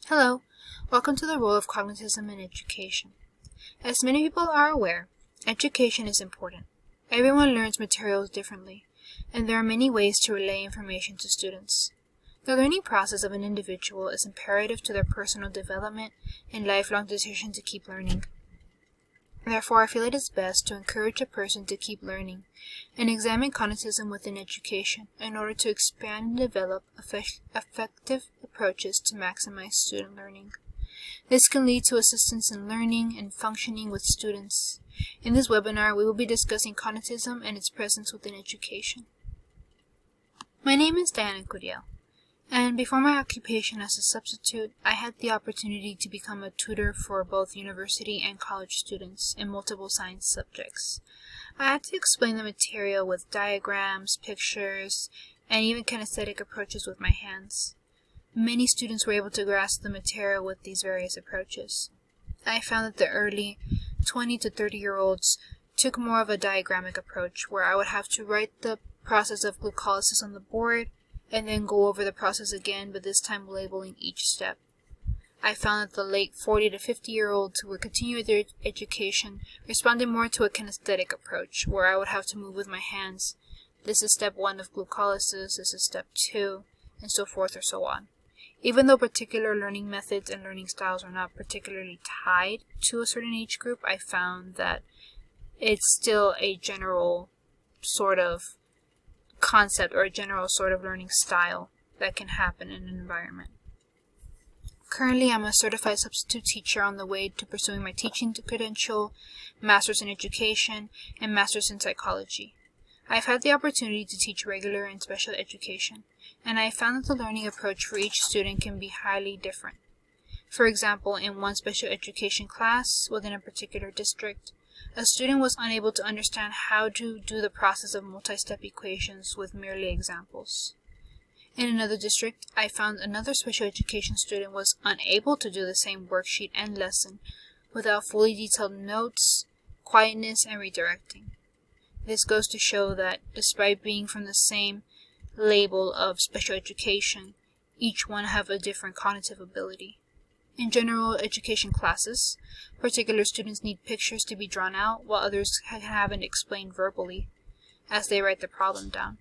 Hello, welcome to the role of cognitism in education. As many people are aware, education is important. Everyone learns materials differently, and there are many ways to relay information to students. The learning process of an individual is imperative to their personal development and lifelong decision to keep learning. Therefore, I feel it is best to encourage a person to keep learning and examine cognitism within education in order to expand and develop effective approaches to maximize student learning. This can lead to assistance in learning and functioning with students. In this webinar, we will be discussing cognitism and its presence within education. My name is Diana Curiel, and before my occupation as a substitute, I had the opportunity to become a tutor for both university and college students in multiple science subjects. I had to explain the material with diagrams, pictures, and even kinesthetic approaches with my hands. Many students were able to grasp the material with these various approaches. I found that the early 20 to 30-year-olds took more of a diagrammic approach, where I would have to write the process of glucolysis on the board and then go over the process again, but this time labeling each step. I found that the late 40 to 50-year-olds who were continuing their education responded more to a kinesthetic approach, where I would have to move with my hands. This is step 1 of glucolysis, this is step 2, and so forth or so on. Even though particular learning methods and learning styles are not particularly tied to a certain age group, I found that it's still a general sort of concept or a general sort of learning style that can happen in an environment. Currently, I'm a certified substitute teacher on the way to pursuing my teaching credential, master's in education, and master's in psychology. I've had the opportunity to teach regular and special education, and I found that the learning approach for each student can be highly different. For example, in one special education class within a particular district, a student was unable to understand how to do the process of multi-step equations with merely examples. In another district, I found another special education student was unable to do the same worksheet and lesson without fully detailed notes, quietness, and redirecting. This goes to show that despite being from the same label of special education, each one have a different cognitive ability. In general education classes, particular students need pictures to be drawn out, while others have it explained verbally as they write the problem down.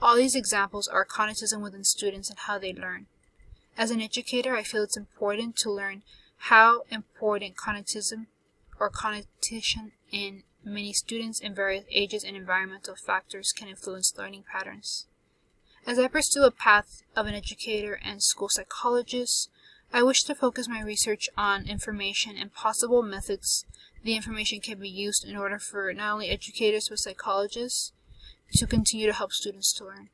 All these examples are cognitism within students and how they learn. As an educator, I feel it's important to learn how important cognitism or cognition in many students in various ages and environmental factors can influence learning patterns. As I pursue a path of an educator and school psychologist, I wish to focus my research on information and possible methods the information can be used in order for not only educators but psychologists to continue to help students to learn.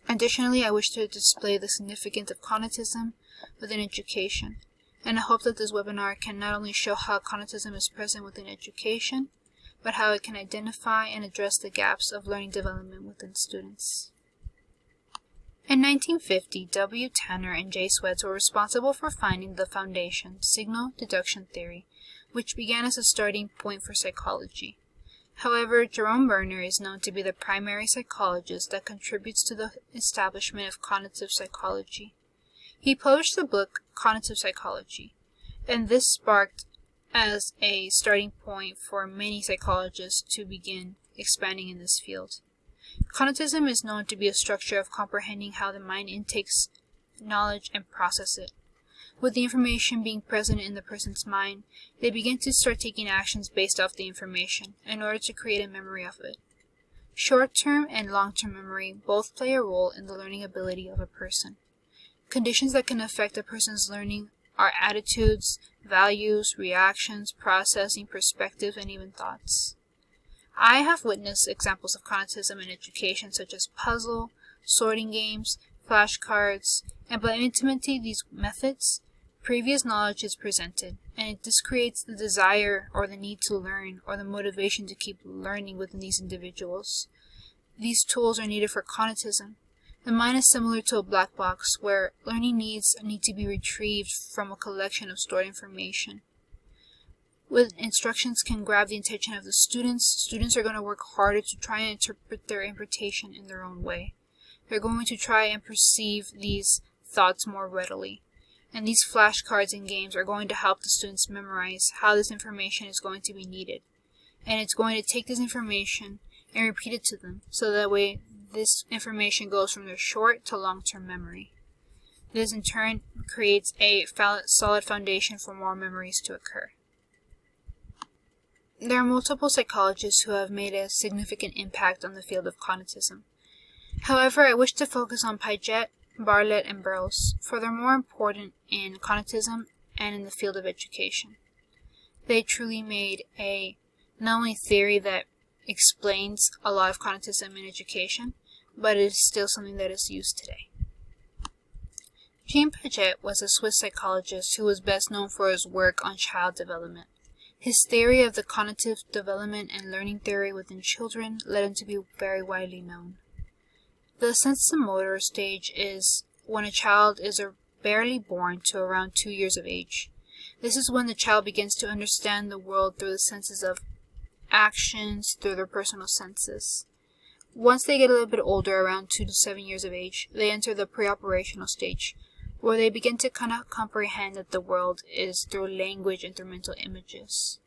Additionally, I wish to display the significance of cognitism within education, and I hope that this webinar can not only show how cognitism is present within education, but how it can identify and address the gaps of learning development within students. In 1950, W. Tanner and J. Swets were responsible for finding the foundation, signal deduction theory, which began as a starting point for psychology. However, Jerome Berner is known to be the primary psychologist that contributes to the establishment of cognitive psychology. He published the book Cognitive Psychology, and this sparked as a starting point for many psychologists to begin expanding in this field. Cognitism is known to be a structure of comprehending how the mind intakes knowledge and processes it. With the information being present in the person's mind, they begin to start taking actions based off the information in order to create a memory of it. Short-term and long-term memory both play a role in the learning ability of a person. Conditions that can affect a person's learning are attitudes, values, reactions, processing, perspectives, and even thoughts. I have witnessed examples of cognitism in education such as puzzle, sorting games, flashcards, and by implementing these methods, previous knowledge is presented, and this creates the desire or the need to learn or the motivation to keep learning within these individuals. These tools are needed for cognitism. The mind is similar to a black box where learning needs need to be retrieved from a collection of stored information. When instructions can grab the attention of the students are going to work harder to try and interpret their interpretation in their own way. They're going to try and perceive these thoughts more readily. And these flashcards and games are going to help the students memorize how this information is going to be needed. And it's going to take this information and repeat it to them, so that way this information goes from their short to long-term memory. This in turn creates a solid foundation for more memories to occur. There are multiple psychologists who have made a significant impact on the field of cognitism. However, I wish to focus on Piaget, Bartlett, and Burroughs, for they're more important in cognitism and in the field of education. They truly made a not only theory that explains a lot of cognitism in education, but it is still something that is used today. Jean Piaget was a Swiss psychologist who was best known for his work on child development. His theory of the cognitive development and learning theory within children led him to be very widely known. The sensomotor stage is when a child is barely born to around 2 years of age. This is when the child begins to understand the world through the senses of actions, through their personal senses. Once they get a little bit older, around 2 to 7 years of age, they enter the pre-operational stage, where they begin to kind of comprehend that the world is through language and through mental images.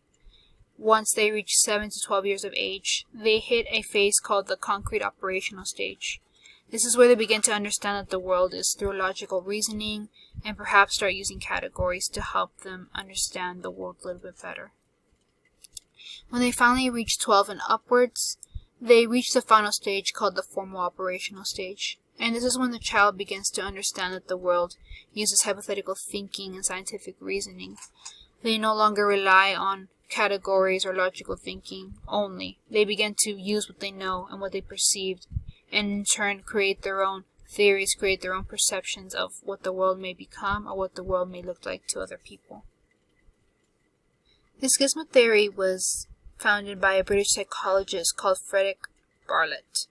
Once they reach 7 to 12 years of age, they hit a phase called the concrete operational stage. This is where they begin to understand that the world is through logical reasoning and perhaps start using categories to help them understand the world a little bit better. When they finally reach 12 and upwards, they reach the final stage called the formal operational stage. And this is when the child begins to understand that the world uses hypothetical thinking and scientific reasoning. They no longer rely on categories or logical thinking only. They begin to use what they know and what they perceived, and in turn create their own theories, create their own perceptions of what the world may become or what the world may look like to other people. The schisma theory was founded by a British psychologist called Frederick Bartlett.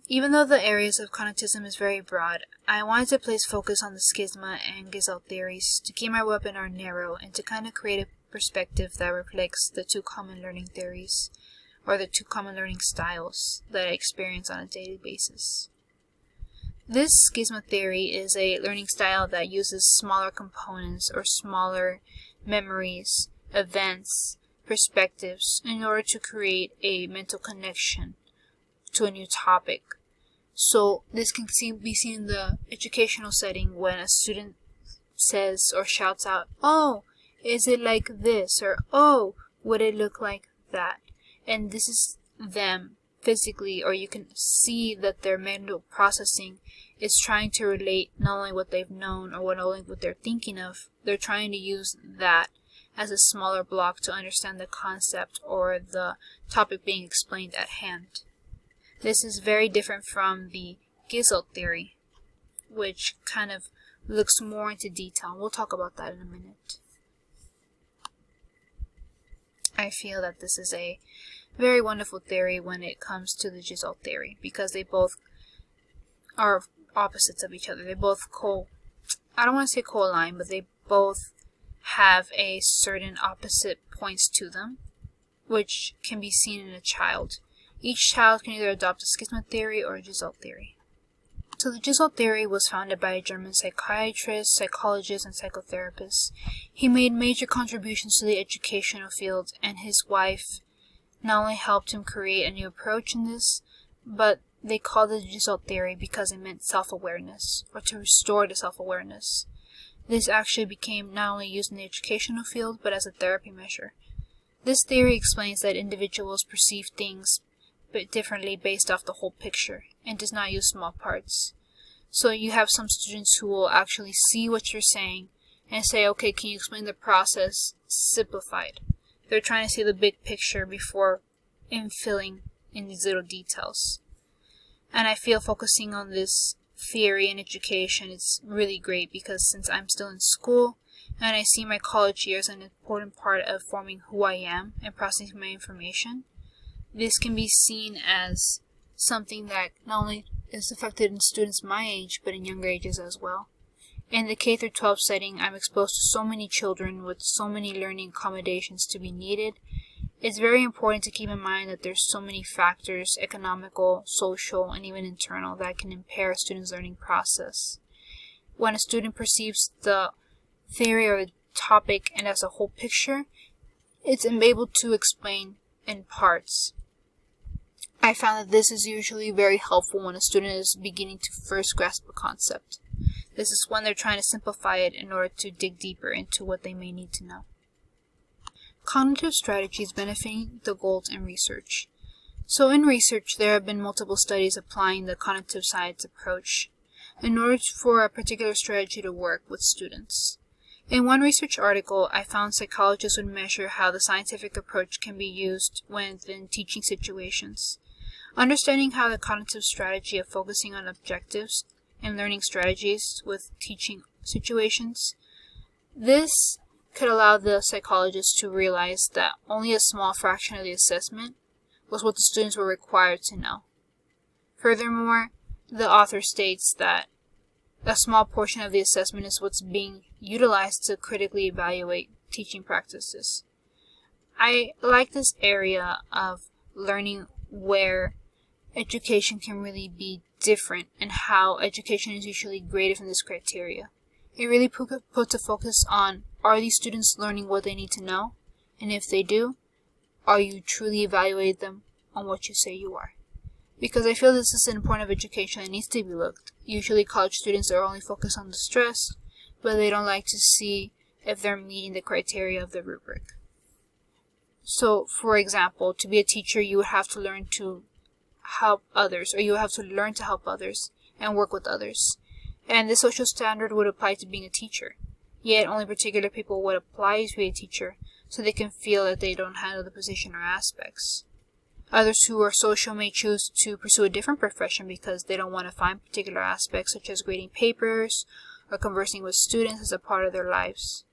Even though the areas of cognitism is very broad, I wanted to place focus on the schisma and Gesell theories to keep my webinar narrow and to kind of create a perspective that reflects the two common learning theories, or the two common learning styles that I experience on a daily basis. This schisma theory is a learning style that uses smaller components or smaller memories, events, perspectives in order to create a mental connection to a new topic. So this can be seen in the educational setting when a student says or shouts out, "Oh, is it like this?" or "Oh, would it look like that?" And this is them physically, or you can see that their mental processing is trying to relate not only what they've known or not only what they're thinking of, they're trying to use that as a smaller block to understand the concept or the topic being explained at hand. This is very different from the Gesell theory, which kind of looks more into detail. We'll talk about that in a minute. I feel that this is a very wonderful theory when it comes to the Gesell theory, because they both are opposites of each other. They both I don't want to say co-align, but they both have a certain opposite points to them, which can be seen in a child. Each child can either adopt a schisma theory or a Gesell theory. So the Gesell theory was founded by a German psychiatrist, psychologist, and psychotherapist. He made major contributions to the educational field, and his wife not only helped him create a new approach in this, but they called it the Gesell theory because it meant self-awareness, or to restore the self-awareness. This actually became not only used in the educational field, but as a therapy measure. This theory explains that individuals perceive things but differently based off the whole picture, and does not use small parts. So you have some students who will actually see what you're saying and say, "Okay, can you explain the process simplified?" They're trying to see the big picture before infilling in these little details. And I feel focusing on this theory in education is really great, because since I'm still in school and I see my college years as an important part of forming who I am and processing my information, this can be seen as something that not only is affected in students my age, but in younger ages as well. In the K through 12 setting, I'm exposed to so many children with so many learning accommodations to be needed. It's very important to keep in mind that there's so many factors, economical, social, and even internal, that can impair a student's learning process. when a student perceives the theory or the topic and as a whole picture, it's able to explain in parts. I found that this is usually very helpful when a student is beginning to first grasp a concept. This is when they're trying to simplify it in order to dig deeper into what they may need to know. Cognitive strategies benefiting the goals in research. So in research, there have been multiple studies applying the cognitive science approach in order for a particular strategy to work with students. In one research article, I found psychologists would measure how the scientific approach can be used within teaching situations. Understanding how the cognitive strategy of focusing on objectives and learning strategies with teaching situations, this could allow the psychologists to realize that only a small fraction of the assessment was what the students were required to know. Furthermore, the author states that a small portion of the assessment is what's being utilized to critically evaluate teaching practices. I like this area of learning where education can really be different and how education is usually graded from this criteria. It really puts a focus on, are these students learning what they need to know? And if they do, are you truly evaluating them on what you say you are? Because I feel this is an important of education that needs to be looked. Usually college students are only focused on the stress, but they don't like to see if they're meeting the criteria of the rubric. So, for example, to be a teacher, you would have to learn to help others, or you would have to learn to help others and work with others. And this social standard would apply to being a teacher. Yet only particular people would apply to be a teacher, so they can feel that they don't handle the position or aspects. Others who are social may choose to pursue a different profession because they don't want to find particular aspects such as grading papers or conversing with students as a part of their lives.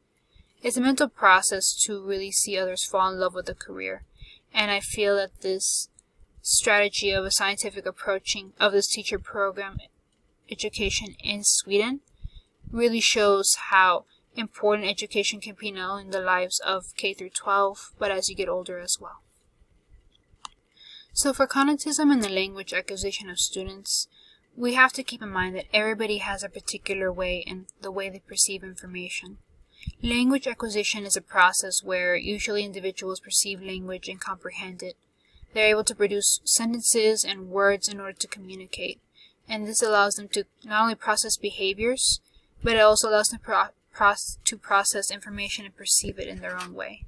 It's a mental process to really see others fall in love with a career, and I feel that this strategy of a scientific approaching of this teacher program education in Sweden really shows how important education can be not only in the lives of K through 12, but as you get older as well. So for cognitism and the language acquisition of students, we have to keep in mind that everybody has a particular way in the way they perceive information. Language acquisition is a process where usually individuals perceive language and comprehend it. They're able to produce sentences and words in order to communicate, and this allows them to not only process behaviors, but it also allows them to process information and perceive it in their own way.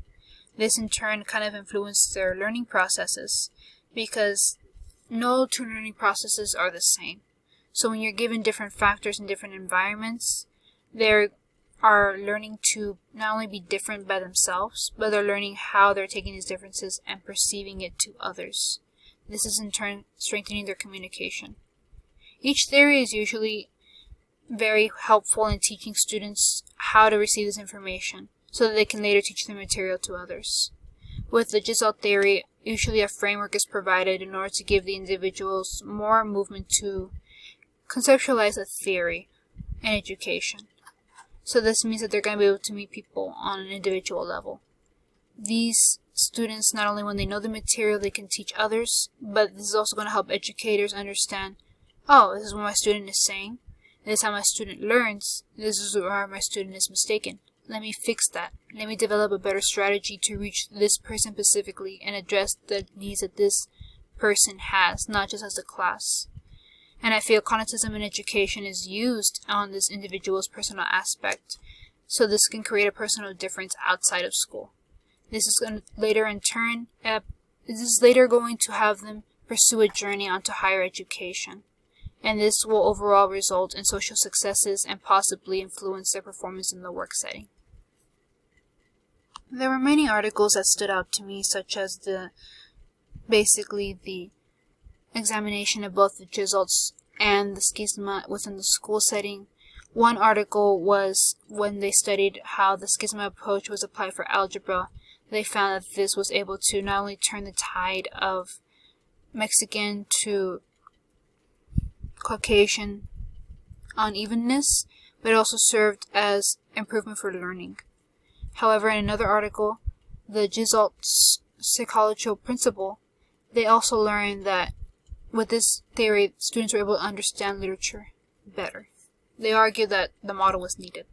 This in turn kind of influences their learning processes, because no two learning processes are the same. So when you're given different factors in different environments, they are learning to not only be different by themselves, but they're learning how they're taking these differences and perceiving it to others. This is in turn strengthening their communication. Each theory is usually very helpful in teaching students how to receive this information so that they can later teach the material to others. With the Gestalt theory, usually a framework is provided in order to give the individuals more movement to conceptualize a theory in education. So this means that they're going to be able to meet people on an individual level. These students, not only when they know the material, they can teach others, but this is also going to help educators understand, oh, this is what my student is saying, this is how my student learns, this is where my student is mistaken. Let me fix that. Let me develop a better strategy to reach this person specifically and address the needs that this person has, not just as a class. And I feel cognitism in education is used on this individual's personal aspect, so this can create a personal difference outside of school. This is going to later in turn, this is later going to have them pursue a journey onto higher education, and this will overall result in social successes and possibly influence their performance in the work setting. There were many articles that stood out to me, such as basically the examination of both the Gestalts and the Schisma within the school setting. One article was when they studied how the Schisma approach was applied for algebra. They found that this was able to not only turn the tide of Mexican to Caucasian unevenness, but it also served as improvement for learning. However, in another article, the Gestalt psychological principle, they also learned that with this theory, students were able to understand literature better. They argued that the model was needed.